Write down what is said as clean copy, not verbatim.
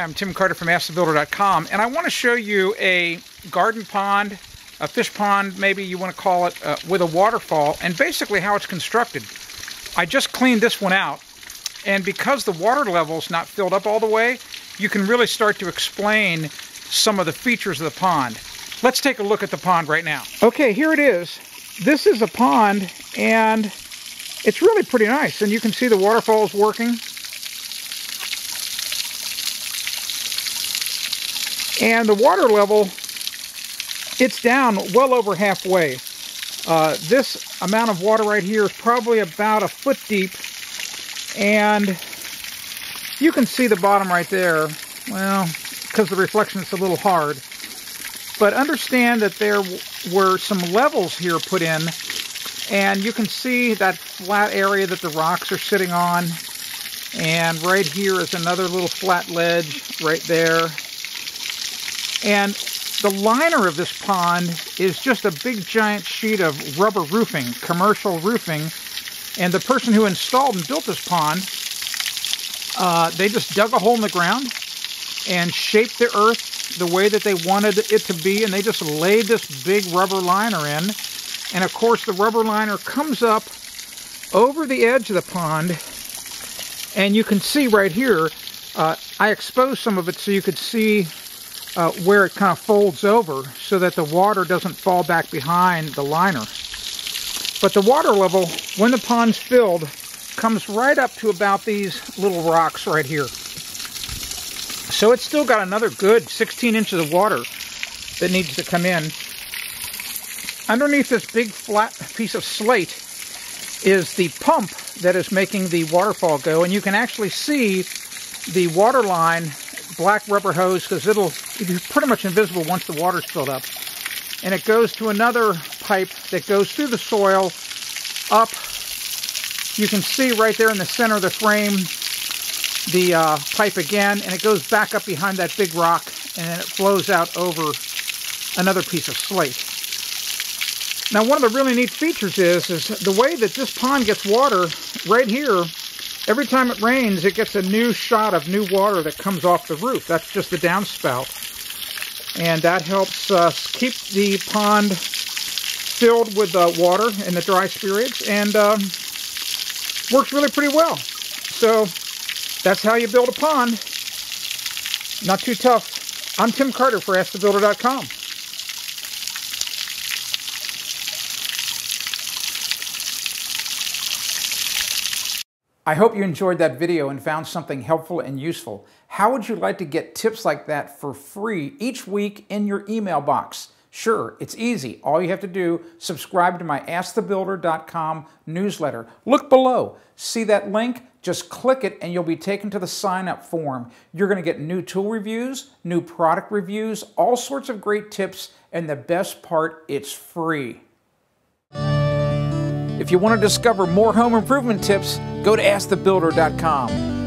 I'm Tim Carter from AskTheBuilder.com, and I want to show you a garden pond, a fish pond, maybe you want to call it, with a waterfall, and basically how it's constructed. I just cleaned this one out, and because the water level's not filled up all the way, you can really start to explain some of the features of the pond. Let's take a look at the pond right now. Okay, here it is. This is a pond, and it's really pretty nice, and you can see the waterfall's working. And the water level, it's down well over halfway. This amount of water right here is probably about a foot deep. And you can see the bottom right there. Well, because the reflection is a little hard. But understand that there were some levels here put in. And you can see that flat area that the rocks are sitting on. And right here is another little flat ledge right there. And the liner of this pond is just a big giant sheet of rubber roofing, commercial roofing. And the person who installed and built this pond, they just dug a hole in the ground and shaped the earth the way that they wanted it to be. And they just laid this big rubber liner in. And of course the rubber liner comes up over the edge of the pond. And you can see right here, I exposed some of it so you could see where it kind of folds over so that the water doesn't fall back behind the liner. But the water level, when the pond's filled, comes right up to about these little rocks right here. So it's still got another good 16 inches of water that needs to come in. Underneath this big flat piece of slate is the pump that is making the waterfall go, and you can actually see the water line, black rubber hose, because it'll be pretty much invisible once the water's filled up. And it goes to another pipe that goes through the soil up. You can see right there in the center of the frame the pipe again, and it goes back up behind that big rock, and then it flows out over another piece of slate. Now, one of the really neat features is the way that this pond gets water right here. Every time it rains, it gets a new shot of new water that comes off the roof. That's just the downspout. And that helps keep the pond filled with water in the dry periods, and works really pretty well. So that's how you build a pond. Not too tough. I'm Tim Carter for AskTheBuilder.com. I hope you enjoyed that video and found something helpful and useful. How would you like to get tips like that for free each week in your email box? Sure, it's easy. All you have to do, subscribe to my AskTheBuilder.com newsletter. Look below. See that link? Just click it and you'll be taken to the sign-up form. You're going to get new tool reviews, new product reviews, all sorts of great tips, and the best part, it's free. If you want to discover more home improvement tips, go to AskTheBuilder.com.